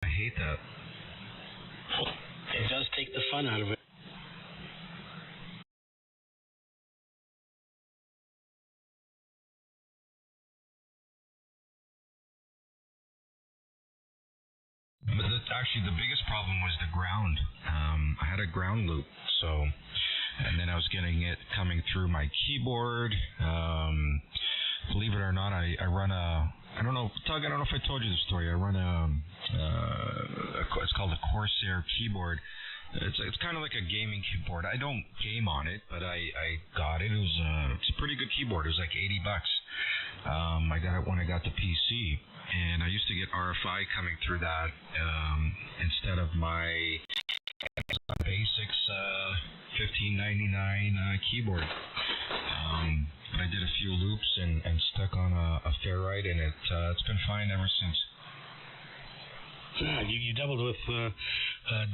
I hate that. It does take the fun out of it. But actually, the biggest problem was the ground. I had a ground loop, and then I was getting it coming through my keyboard. Believe it or not, I run I don't know, Doug, I don't know if I told you the story. I run it's called a Corsair keyboard. It's kind of like a gaming keyboard. I don't game on it, but I got it. It's a pretty good keyboard. It was like $80. I got it when I got the PC, and I used to get RFI coming through that instead of my Basics $15.99 keyboard. But I did a few loops and stuck on a ferrite, and it's been fine ever since. You doubled with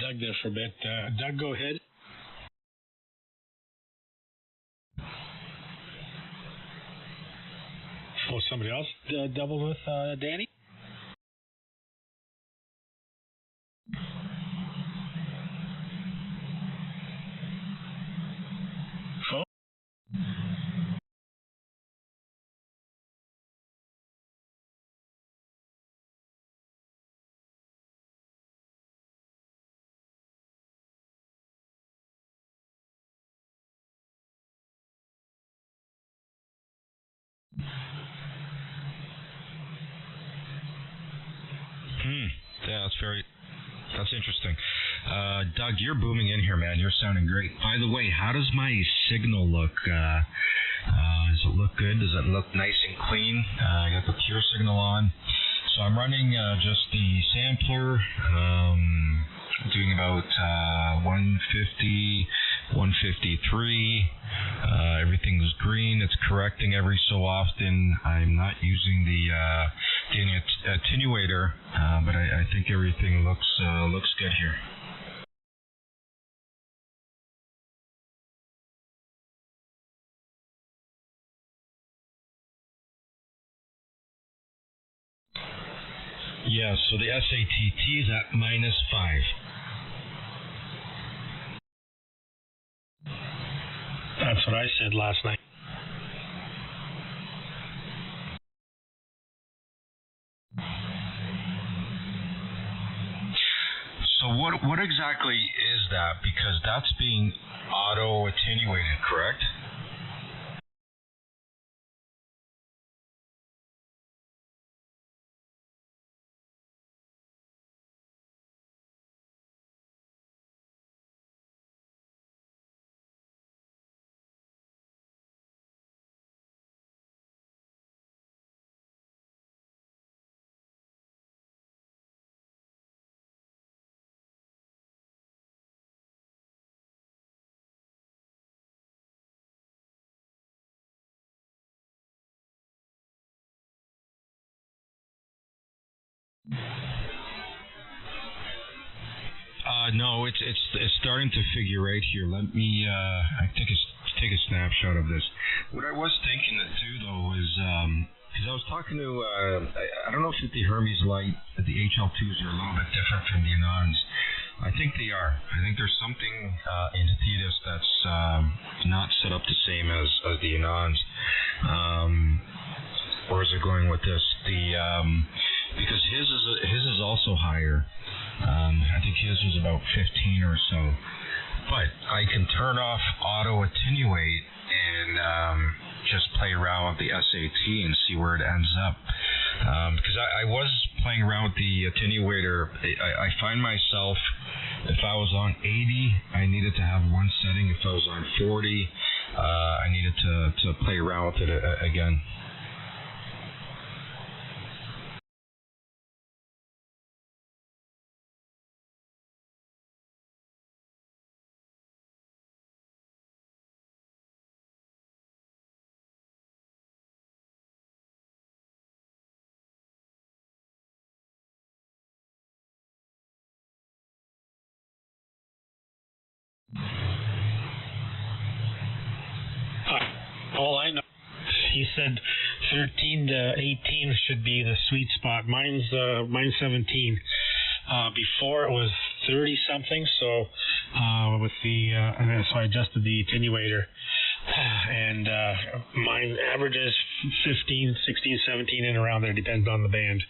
Doug there for a bit. Doug, go ahead. Oh, somebody else doubled with Danny? Oh. Yeah, that's interesting. Doug, you're booming in here, man. You're sounding great. By the way, how does my signal look? Does it look good? Does it look nice and clean? I got the pure signal on. So I'm running just the sampler, doing about 150, 153. Everything's green. It's correcting every so often. I'm not using the attenuator, but I think everything looks good here. Yeah, so the SATT is at -5. That's what I said last night. So what exactly is that? Because that's being auto attenuated, correct? No, it's starting to figure right here. Let me I take a snapshot of this. What I was thinking to do though is because I was talking to I don't know if the Hermes light, the HL2s are a little bit different from the Anons. I think they are. I think there's something in Thetis that's not set up the same as the Anons. Where is it going with this? Because his is also higher. I think his was about 15 or so. But I can turn off auto attenuate and just play around with the SAT and see where it ends up. Because I was playing around with the attenuator. I find myself, if I was on 80, I needed to have one setting. If I was on 40, I needed to play around with it again. All I know, he said 13 to 18 should be the sweet spot. Mine's 17. Before it was 30 something. So with the so I adjusted the attenuator, and mine averages 15, 16, 17, and around there. Depends on the band.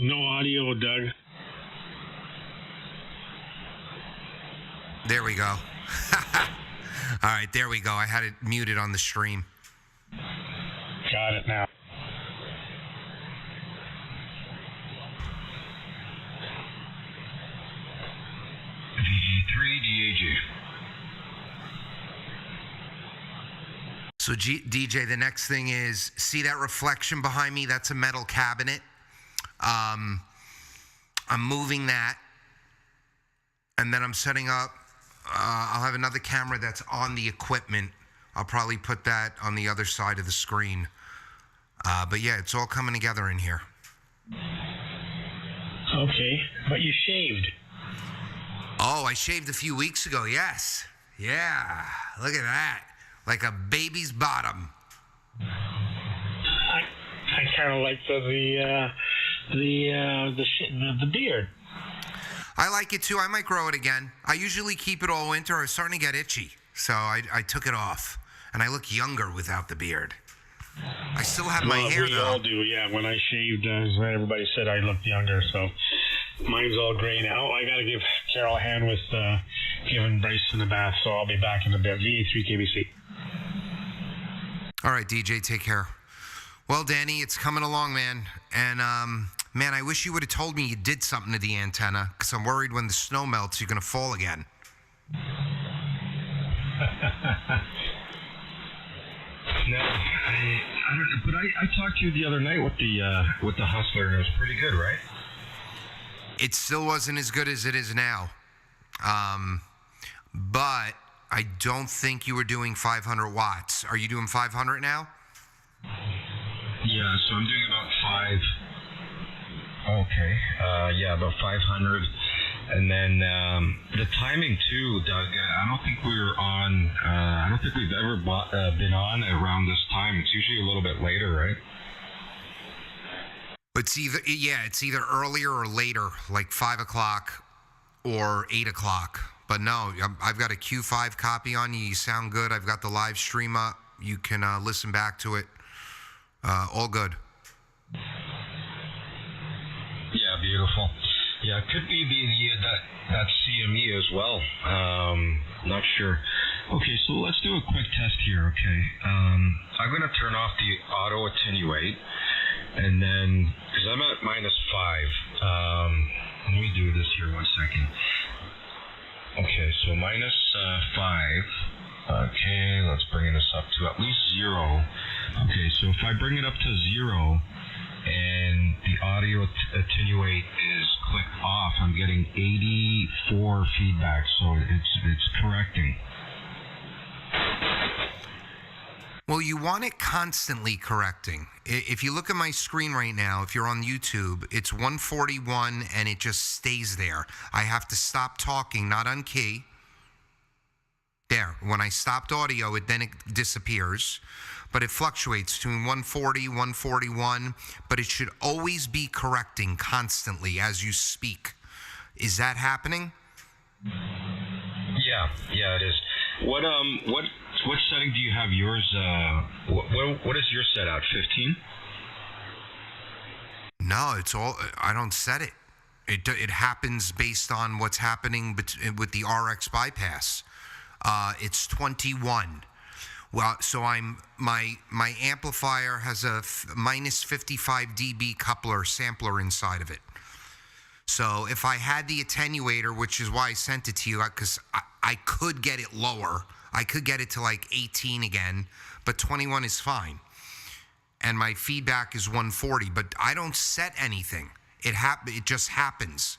No audio, Doug. There we go. All right, there we go. I had it muted on the stream. Got it now. VG3 DAG. So DJ, the next thing is, see that reflection behind me? That's a metal cabinet. I'm moving that, and then I'm setting up, I'll have another camera that's on the equipment. I'll probably put that on the other side of the screen. But yeah, it's all coming together in here. Okay, but you shaved. Oh, I shaved a few weeks ago, yes. Yeah, look at that. Like a baby's bottom. I kind of like the beard. I like it too. I might grow it again. I usually keep it all winter. I was starting to get itchy, so I took it off, and I look younger without the beard. I still have my hair though. We all do, yeah. When I shaved, everybody said I looked younger, so mine's all gray now. I got to give Carol a hand with giving Bryson a bath, so I'll be back in a bit. VA3 KBC. All right, DJ, take care. Well, Danny, it's coming along, man. And, man, I wish you would have told me you did something to the antenna, because I'm worried when the snow melts, you're going to fall again. No, I don't know, but I talked to you the other night with the Hustler, and it was pretty good, right? It still wasn't as good as it is now. But I don't think you were doing 500 watts. Are you doing 500 now? Yeah, so I'm doing about 5. Okay. Yeah, about 500. And then the timing too, Doug. I don't think we're on. I don't think we've ever been on around this time. It's usually a little bit later, right? It's either earlier or later, like 5 o'clock or 8 o'clock. But no, I've got a Q5 copy on you. You sound good. I've got the live stream up. You can listen back to it. All good. Yeah, beautiful. Yeah, it could be that CME as well. Not sure. Okay, so let's do a quick test here, okay? I'm going to turn off the auto attenuate, and then, because I'm at -5. Let me do this here 1 second. Okay, so -5. Okay, let's bring this up to at least 0. Okay, so if I bring it up to 0, and the audio attenuate is clicked off, I'm getting 84 feedback, so it's correcting. Well, you want it constantly correcting. If you look at my screen right now, if you're on YouTube, it's 141 and it just stays there. I have to stop talking, not on key. There, when I stopped audio, it disappears. But it fluctuates between 140, 141, but it should always be correcting constantly as you speak. Is that happening? Yeah, it is. What setting do you have yours? What is your set at? 15? No, it's all. I don't set it. It happens based on what's happening with the RX bypass. It's 21. Well, so my amplifier has a minus 55 dB coupler sampler inside of it. So if I had the attenuator, which is why I sent it to you, because I could get it lower. I could get it to like 18 again, but 21 is fine. and my feedback is 140, but I don't set anything. It just happens.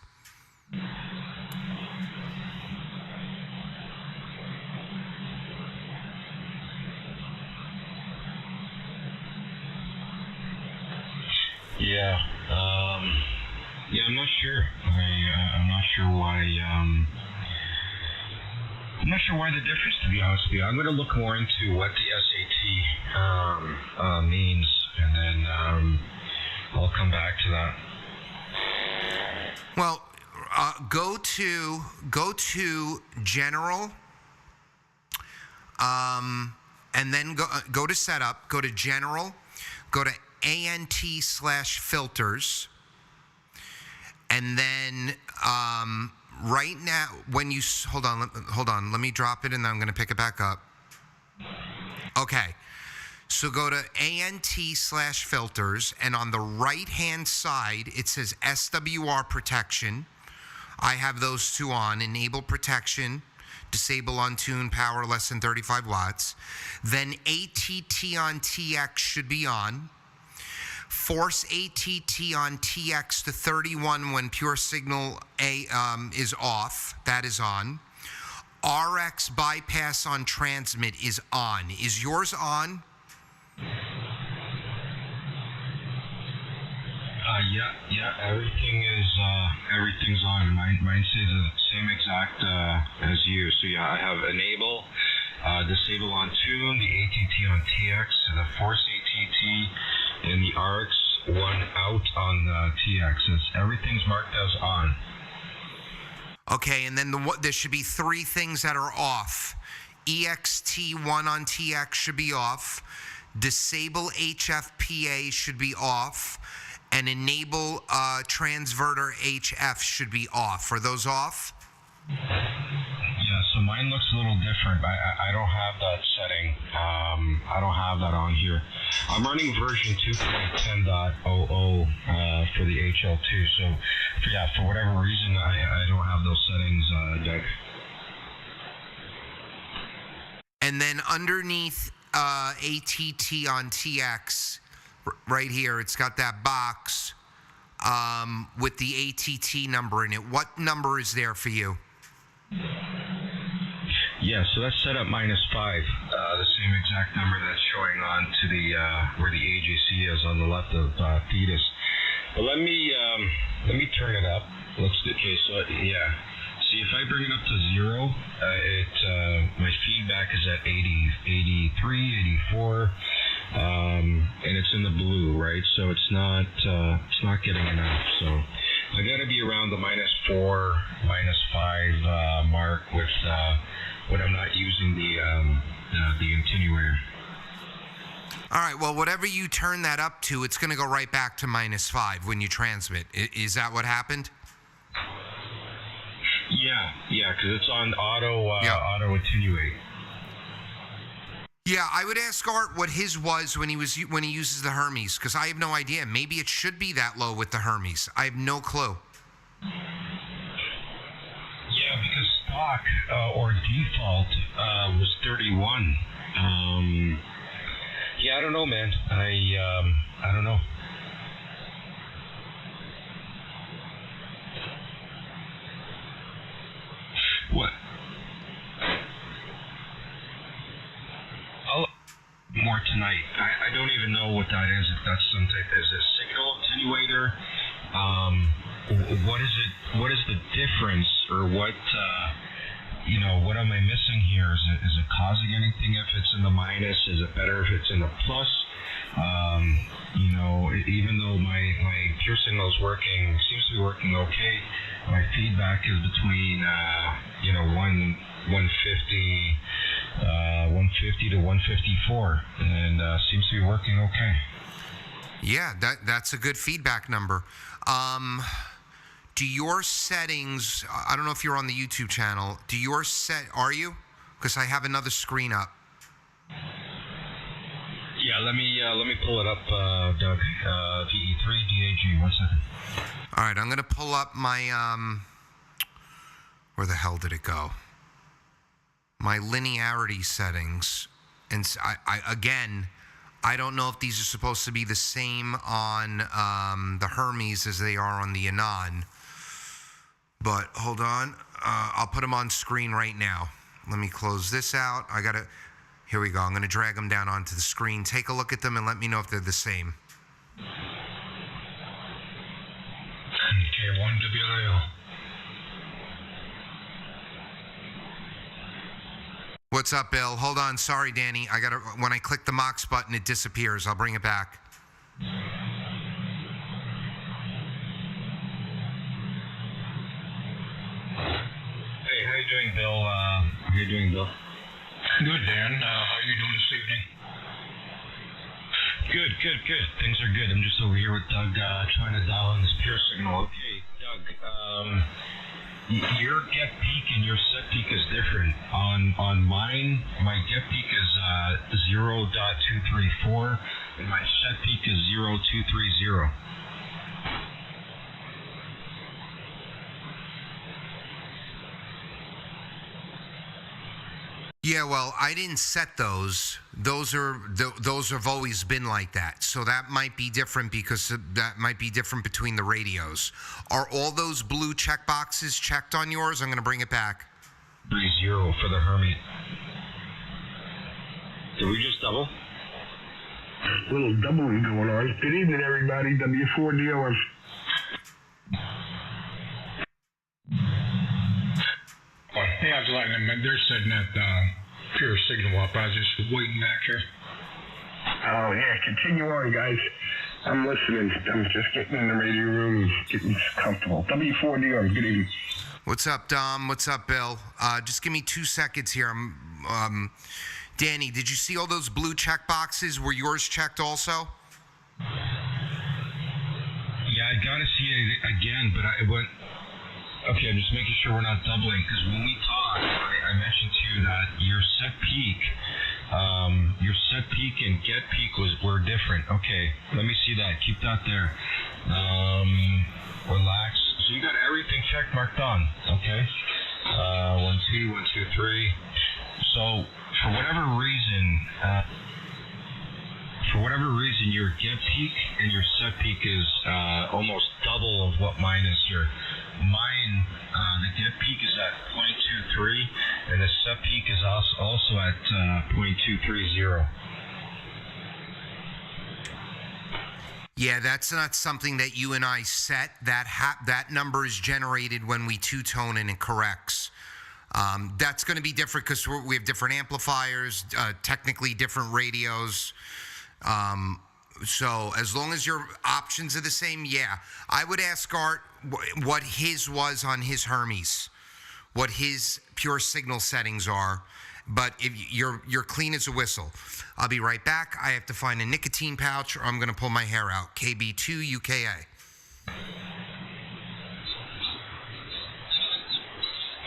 Yeah. Yeah, I'm not sure. I'm not sure why. I'm not sure why the difference, to be honest with you. I'm going to look more into what the SAT means, and then I'll come back to that. Well, go to General, and then go to Setup. Go to General. Go to ANT/filters, and then right now, when you hold on, let me drop it, and then I'm going to pick it back up. Okay, so go to ANT/filters, and on the right-hand side, it says SWR protection. I have those two on. Enable protection, disable untune power less than 35 watts. Then ATT on TX should be on. Force ATT on TX to 31 when pure signal is off. That is on. RX bypass on transmit is on. Is yours on? Yeah. Everything's on. Mine says the same exact as you. So yeah, I have enable, disable on tune, the ATT on TX, the force ATT, and the RX1 out on the TX. Everything's marked as on. Okay, and then there should be three things that are off. EXT1 on TX should be off. Disable HFPA should be off. And enable transverter HF should be off. Are those off? Yeah, so mine looks a little different. I don't have that setting. I don't have that on here. I'm running version 2.10.00 for the HL2. So, yeah, for whatever reason, I don't have those settings, Doug. And then underneath ATT on TX, right here, it's got that box with the ATT number in it. What number is there for you? Yeah, so that's set up -5, the same exact number that's showing on to the where the AJC is on the left of Thetis. But let me turn it up. Okay, so yeah. See, if I bring it up to 0, my feedback is at 80, 83, 84. And it's in the blue, right? So it's not getting enough. So I got to be around the -4, -5 mark with when I'm not using the attenuator. All right. Well, whatever you turn that up to, it's going to go right back to -5 when you transmit. Is that what happened? Yeah, because it's on auto attenuate. Yeah, I would ask Art what his was when he uses the Hermes, because I have no idea. Maybe it should be that low with the Hermes. I have no clue. Yeah, because stock or default was 31. Yeah, I don't know, man. I don't know. What? More tonight. I don't even know what that is. If that's some type, is a signal attenuator? What is it? What is the difference, or what? What am I missing here? Is it causing anything if it's in the minus? Is it better if it's in the plus? Even though my pure signal is working, seems to be working okay. My feedback is between 150 to 154, and seems to be working okay. Yeah, that's a good feedback number. Do your settings? I don't know if you're on the YouTube channel. Are you? Because I have another screen up. Yeah, let me pull it up, Doug. VE3 DAG. 1 second. All right, I'm gonna pull up my where the hell did it go? My linearity settings, and I don't know if these are supposed to be the same on the Hermes as they are on the Anon. But hold on. I'll put them on screen right now. Let me close this out. Here we go. I'm going to drag them down onto the screen. Take a look at them and let me know if they're the same. Okay, 1WL. What's up, Bill? Hold on. Sorry, Danny. When I click the Mox button, it disappears. I'll bring it back. Bill, how you doing, Bill? Good, Dan. How are you doing this evening? Good. Things are good. I'm just over here with Doug, trying to dial in this pure signal. Okay, Doug, your get peak and your set peak is different. On mine, my get peak is 0.234, and my set peak is 0.230. Yeah, well, I didn't set those. Those have always been like that. So that might be different because that might be different between the radios. Are all those blue check boxes checked on yours? I'm going to bring it back. 30 for the Hermes. Did we just double? A little doubling going on. Good evening, everybody. W4DO. Hey, I was letting them, they're setting that pure signal up. I was just waiting back here. Oh, yeah, continue on, guys. I'm listening. I'm just getting in the radio room and getting comfortable. W4DO, good evening. What's up, Dom? What's up, Bill? Just give me 2 seconds here. Danny, did you see all those blue check boxes? Were yours checked also? Yeah, I got to see it again, but I went... Okay, I'm just making sure we're not doubling, because when we talked, I mentioned to you that your set peak and get peak were different. Okay, let me see that. Keep that there. Relax. So you got everything check marked on. Okay. 1, 2, 1, 2, 3. So for whatever reason, your get peak and your set peak is almost double of what mine is here. Mine, the get peak is at 0.23, and the set peak is also at 0.230. Yeah, that's not something that you and I set. That number is generated when we two-tone and it corrects. That's going to be different because we have different amplifiers, technically different radios. So as long as your options are the same, yeah. I would ask Art what his was on his Hermes, what his pure signal settings are. But if you're clean as a whistle. I'll be right back. I have to find a nicotine pouch or I'm going to pull my hair out. KB2 UKA.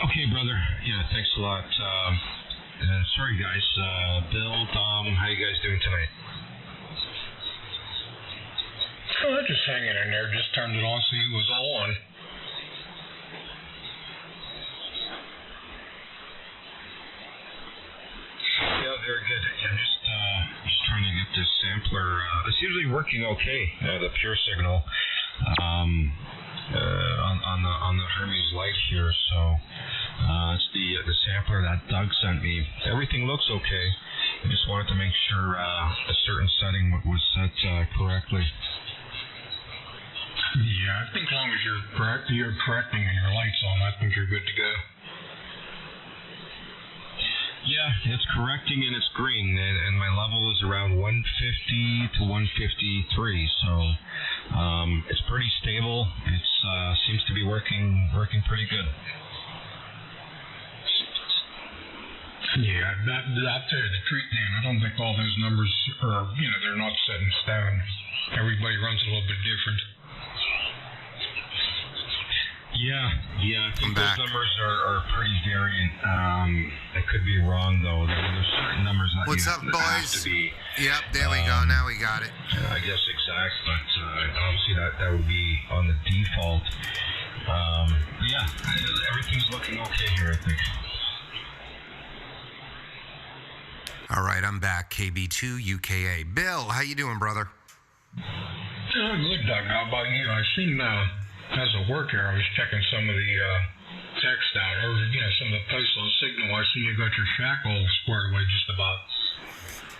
Okay, brother. Yeah, thanks a lot. Sorry, guys. Bill, Dom, how you guys doing tonight? Oh, just hanging in there. Just turned it on, see it was all on. Yeah, very good. I'm just trying to get this sampler. It's usually working okay. The pure signal on the Hermes Light here. So it's the sampler that Doug sent me. Everything looks okay. I just wanted to make sure a certain setting was set correctly. Yeah, I think as long as you're correcting and your light's on, I think you're good to go. Yeah, it's correcting and it's green, and my level is around 150 to 153, so it's pretty stable. It seems to be working pretty good. Yeah, I'll tell you the truth, Dan. I don't think all those numbers are, they're not set in stone. Everybody runs a little bit different. Yeah, I think those numbers are pretty variant. I could be wrong, though. There's certain numbers that What's up, boys? Have to be. Yep, there we go. Now we got it. I guess exact, but obviously that would be on the default. Yeah, everything's looking okay here, I think. All right, I'm back. KB2 UKA. Bill, how you doing, brother? Good, Doug. How about you? I seen, as a worker, I was checking some of the text out, or, some of the posts on Signal. I seen you got your shack all squared away just about.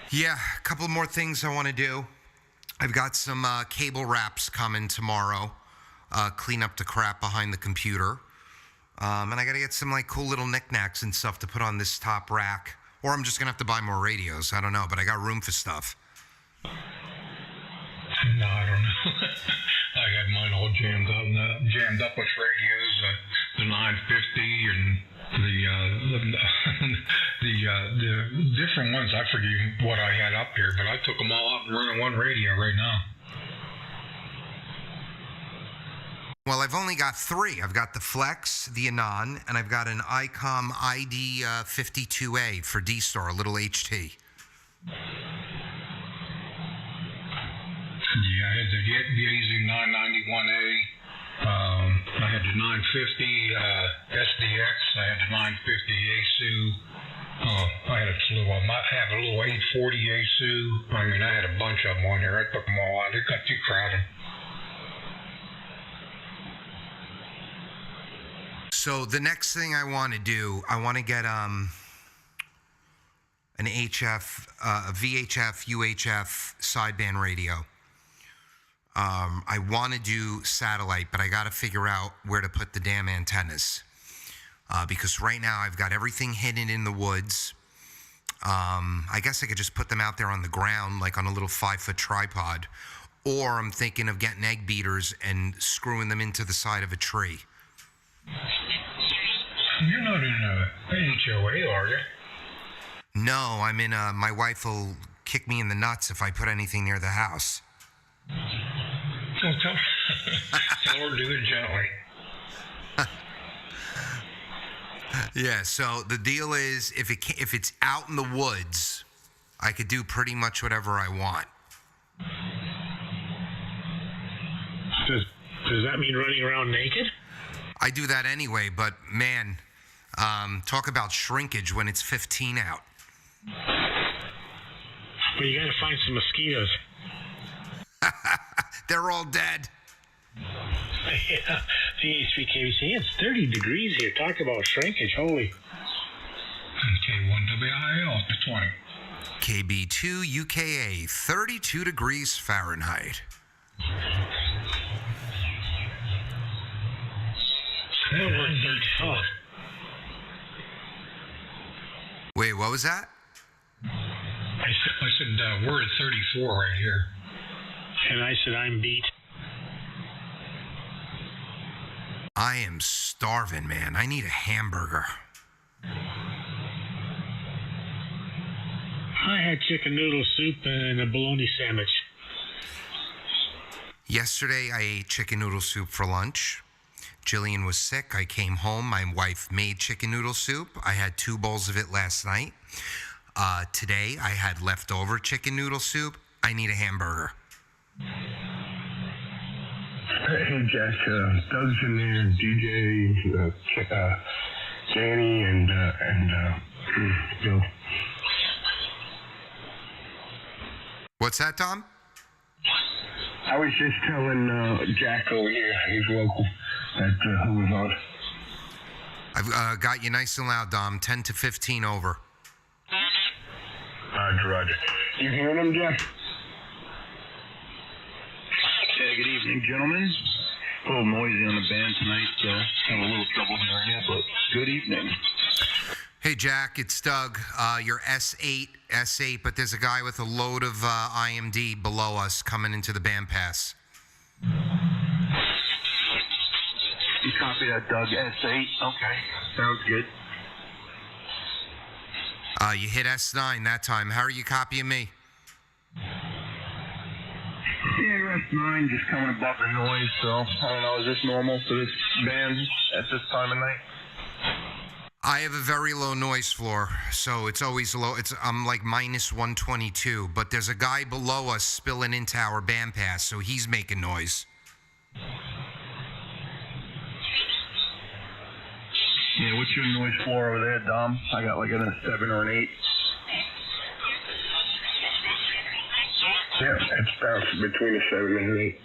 Yeah, a couple more things I want to do. I've got some cable wraps coming tomorrow. Clean up the crap behind the computer. And I got to get some, cool little knickknacks and stuff to put on this top rack. Or I'm just going to have to buy more radios. I don't know, but I got room for stuff. No, I don't know. I had mine all jammed up with radios, the 950 and the different ones. I forget what I had up here, but I took them all out and running one radio right now. Well, I've only got 3. I've got the Flex, the Anon, and I've got an ICOM ID 52A for D-Star, a little HT. Yeah, I had the AZ 991A. I had the 950 SDX. I had the 950 ASU. I had a slew of them. I have a little 840 ASU. I mean, I had a bunch of them on here. I took them all out. It got too crowded. So the next thing I want to do, I want to get an HF, a VHF, UHF sideband radio. I want to do satellite, but I got to figure out where to put the damn antennas. Because right now I've got everything hidden in the woods. I guess I could just put them out there on the ground, like on a little 5-foot tripod. Or I'm thinking of getting egg beaters and screwing them into the side of a tree. You're not in a HOA, are you? No, I'm in a... My wife will kick me in the nuts if I put anything near the house. Well, tell her to do it gently. Yeah, so the deal is, if it's out in the woods, I could do pretty much whatever I want. Does that mean running around naked? I do that anyway, but man, talk about shrinkage when it's 15 out. Well, you gotta find some mosquitoes. They're all dead. Yeah, VH3KBC, it's 30 degrees here. Talk about shrinkage, holy. K1WIL up to 20. KB2 UKA, 32 degrees Fahrenheit. Wait, what was that? I said we're at 34 right here. And I said I'm beat. I am starving, man. I need a hamburger. I had chicken noodle soup and a bologna sandwich. Yesterday, I ate chicken noodle soup for lunch. Jillian was sick. I came home. My wife made chicken noodle soup. I had 2 bowls of it last night. Today, I had leftover chicken noodle soup. I need a hamburger. Hey, Jack. Doug's in there. DJ, Danny, and Bill. What's that, Tom? I was just telling Jack over here, he's local, that who was on. I've got you nice and loud, Dom. 10 to 15 over. Roger. You hearing him, Jack? Yeah, good evening, gentlemen. A little noisy on the band tonight, so have a little trouble hearing you, but good evening. Hey, Jack, it's Doug. You're S8, but there's a guy with a load of IMD below us coming into the band pass. You copy that, Doug? S8? Okay, sounds good. You hit S9 that time. How are you copying me? Yeah, S9 just coming above the noise, so I don't know, is this normal for this band at this time of night? I have a very low noise floor, so it's always low. I'm like minus 122, but there's a guy below us spilling into our band pass, so he's making noise. Yeah, what's your noise floor over there, Dom? I got like a 7 or an 8. Yeah, it's bouncing between a 7 and an 8.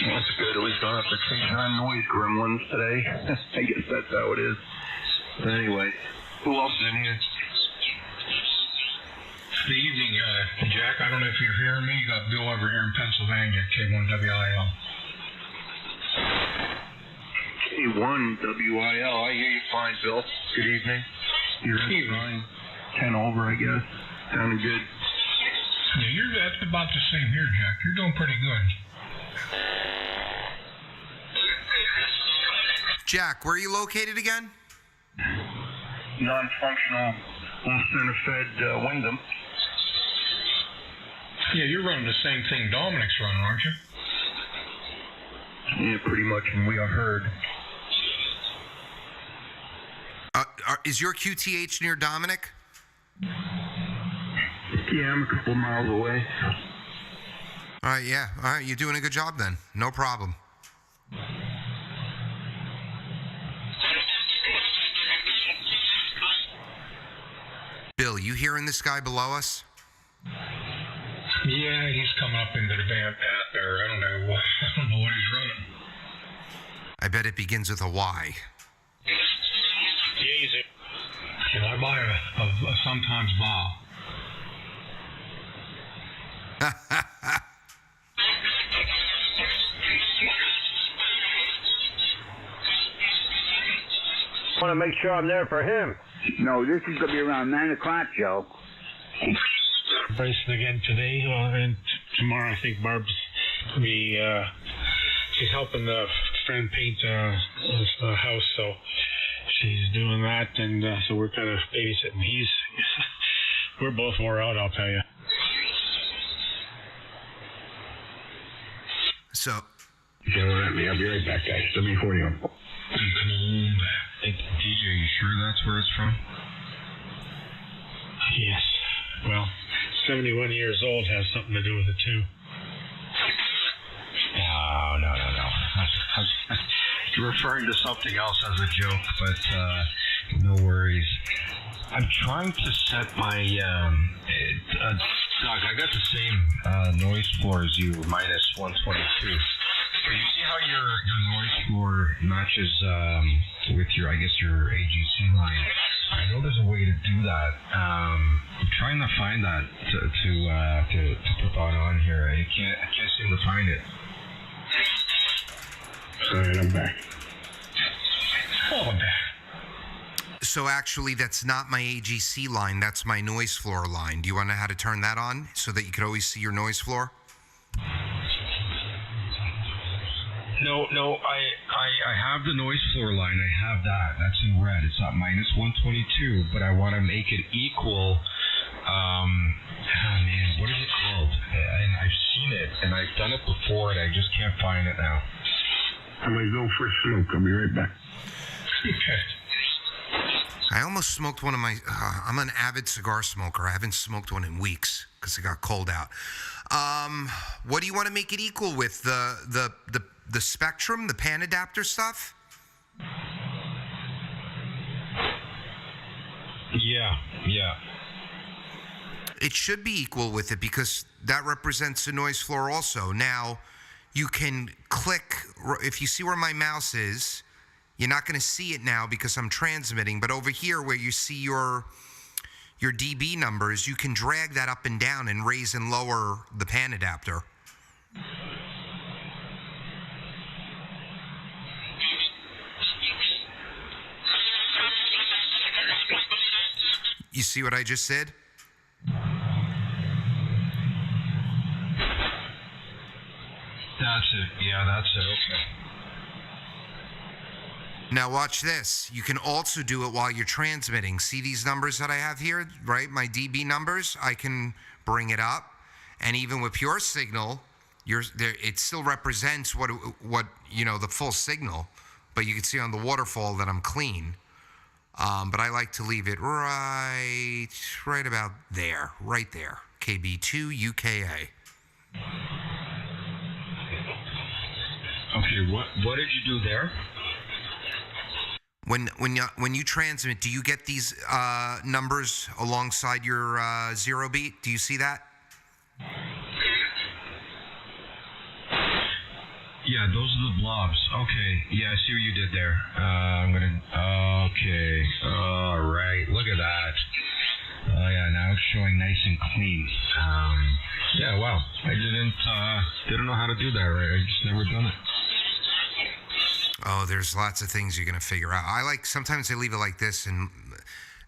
Well, that's good. At least I don't have to change our noise gremlins today. I guess that's how it is. But anyway, who else is in here? Good evening, Jack. I don't know if you're hearing me. You got Bill over here in Pennsylvania, K1WIL. K1WIL. I hear you fine, Bill. Good evening. You're fine. 10 over, I guess. Sounding good. Yeah, that's about the same here, Jack. You're doing pretty good. Jack, where are you located again? Non-functional Center Fed Wyndham. Yeah, you're running the same thing Dominic's running, aren't you? Yeah, pretty much, and we are heard. Is your QTH near Dominic? Yeah, I'm a couple miles away. All right, yeah. All right, you're doing a good job then. No problem. Bill, you hearing this guy below us? Yeah, he's coming up into the van path there. I don't know what he's running. I bet it begins with a Y. Easy. Yeah, I buy a sometimes vowel. I want to make sure I'm there for him. No, this is going to be around 9 o'clock, Joe. Racing again today, and tomorrow I think Barb's gonna be she's helping the friend paint his house, so she's doing that, and so we're kind of babysitting. We're both wore out, I'll tell you. So, Don't let me. I'll be right back, guys. W41. Hey, DJ, you sure that's where it's from? Yes. Well, 71 years old has something to do with it too. No. You're referring to something else as a joke, but no worries. I'm trying to set my Doug, I got the same noise floor as you, minus 122. But you see how your noise floor matches with your AGC line. I know there's a way to do that. I'm trying to find that to put that on here. I can't seem to find it. Alright, I'm back. Oh, I'm back. So actually, that's not my AGC line. That's my noise floor line. Do you want to know how to turn that on so that you could always see your noise floor? No, I have the noise floor line. I have that. That's in red. It's not minus 122, but I want to make it equal. What is it called? And I've seen it, and I've done it before, and I just can't find it now. I'm going to go for a smoke. I'll be right back. I almost smoked one of my. I'm an avid cigar smoker. I haven't smoked one in weeks because it got cold out. What do you want to make it equal with? The Spectrum, the pan adapter stuff? Yeah. It should be equal with it because that represents the noise floor also. Now, you can click, if you see where my mouse is, you're not going to see it now because I'm transmitting, but over here where you see your dB numbers, you can drag that up and down and raise and lower the pan adapter. You see what I just said? That's it. Yeah, that's it. Okay. Now watch this. You can also do it while you're transmitting. See these numbers that I have here, right? My dB numbers. I can bring it up, and even with pure signal, it still represents what the full signal. But you can see on the waterfall that I'm clean. But I like to leave it right about there, right there. KB2 UKA. Okay, what did you do there? When you transmit, do you get these numbers alongside your zero beat? Do you see that? Yeah, those are the blobs. Okay. Yeah, I see what you did there. Okay. All right. Look at that. Oh yeah, now it's showing nice and clean. Yeah. Wow. I didn't know how to do that. Right. I just never done it. Oh, there's lots of things you're gonna figure out. Sometimes they leave it like this, and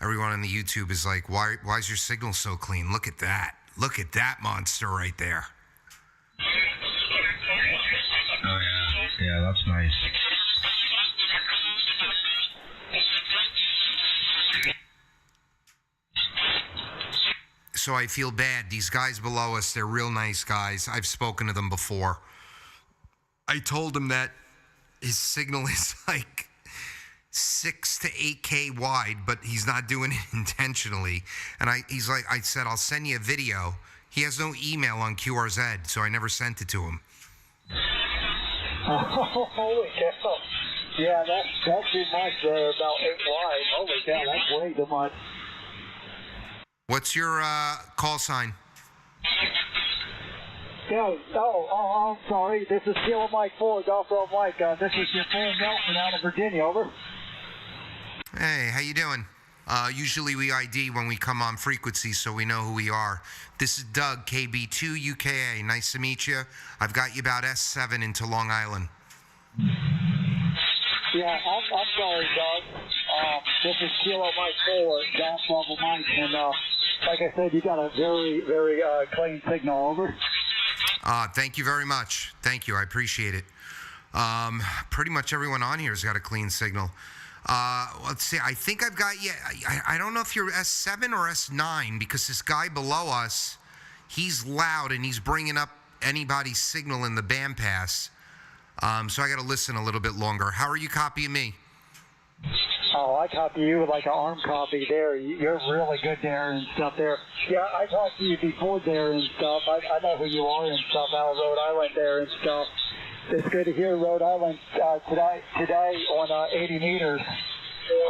everyone on the YouTube is like, "Why is your signal so clean? Look at that! Look at that monster right there." Oh yeah, yeah, that's nice. So I feel bad. These guys below us, they're real nice guys. I've spoken to them before. I told them that his signal is like 6 to 8K wide, but he's not doing it intentionally. And I said, I'll send you a video. He has no email on QRZ, so I never sent it to him. Holy cow. Yeah, that's too much there, about 8 wide. Holy cow, that's way too much. What's your call sign? Yeah, I'm sorry. This is Kilo Mike 4, Golf Road Mike. This is your friend Nelson out of Virginia, over. Hey, how you doing? Usually we ID when we come on frequency so we know who we are. This is Doug, KB2 UKA. Nice to meet you. I've got you about S7 into Long Island. Yeah, I'm sorry, Doug. This is Kilo Mike 4, Golf Level Mike, and like I said, you got a very, very clean signal, over. Thank you very much. Thank you. I appreciate it. Pretty much everyone on here has got a clean signal. Let's see. I think I've got you. I don't know if you're S7 or S9 because this guy below us, he's loud and he's bringing up anybody's signal in the band pass. So I got to listen a little bit longer. How are you copying me? Oh, I copy you with like an arm copy there. You're really good there and stuff there. Yeah, I talked to you before there and stuff. I know who you are and stuff out of Rhode Island there and stuff. It's good to hear Rhode Island today on 80 meters.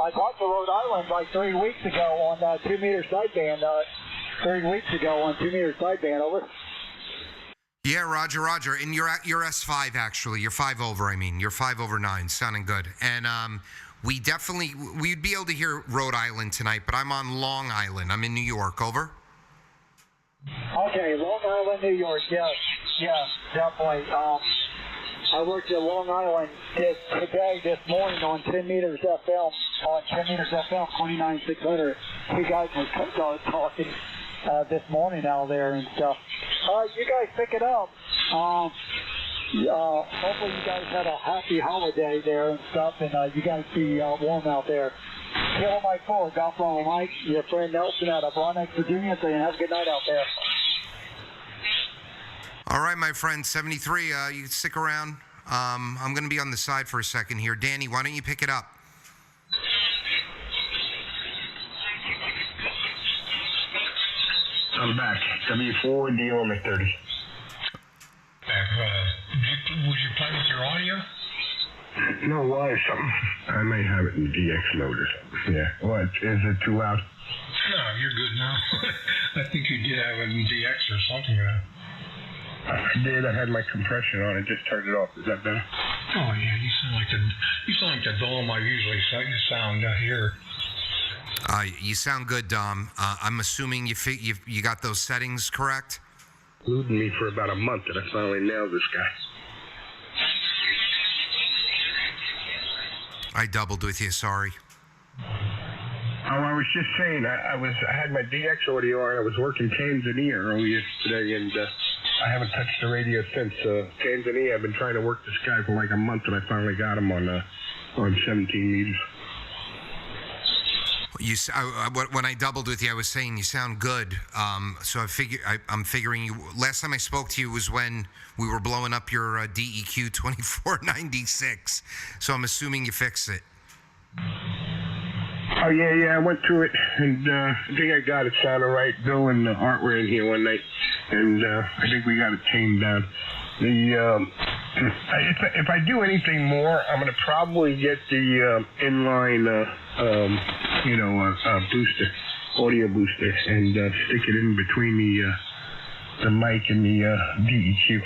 I talked to Rhode Island like 3 weeks ago on 2 meter sideband. 3 weeks ago on 2 meter sideband, over. Yeah, Roger. And you're S5 actually. You're 5 over. I mean, you're 5 over 9. Sounding good. And we'd be able to hear Rhode Island tonight, but I'm on Long Island. I'm in New York. Over. Okay, Long Island, New York. Yes, definitely. I worked at Long Island this morning on 10 meters FM. On 10 meters FM, 29600. You guys were talking this morning out there and stuff. You guys pick it up. Hopefully you guys had a happy holiday there and stuff, and you guys be warm out there. Kilo Mike 4, Golf Level Mike, your friend Nelson out of Roanoke, Virginia, saying have a good night out there. All right, my friend, 73, you can stick around. I'm going to be on the side for a second here. Danny, why don't you pick it up? I'm back. W4, D on the 30. Was you playing with your audio? No, why something? I may have it in DX mode or something. Yeah. What? Is it too loud? No, you're good now. I think you did have it in DX or something. I did. I had my compression on. I just turned it off. Is that better? Oh yeah, you sound like the Dom I usually sound here. You sound good, Dom. I'm assuming you got those settings correct? Eluding me for about a month, and I finally nailed this guy. I doubled with you. Sorry. Oh, I was just saying. I had my DX audio on. I was working Tanzania earlier today, and I haven't touched the radio since Tanzania. I've been trying to work this guy for like a month, and I finally got him on 17 meters. When I doubled with you, I was saying you sound good. So I'm figuring you. Last time I spoke to you was when we were blowing up your DEQ 2496. So I'm assuming you fixed it. Oh yeah, I went through it, and I think I got it sounding right. Bill and Art were in here one night, and I think we got it tamed down. If I do anything more, I'm going to probably get the inline, booster, audio booster, and stick it in between the mic and the DEQ.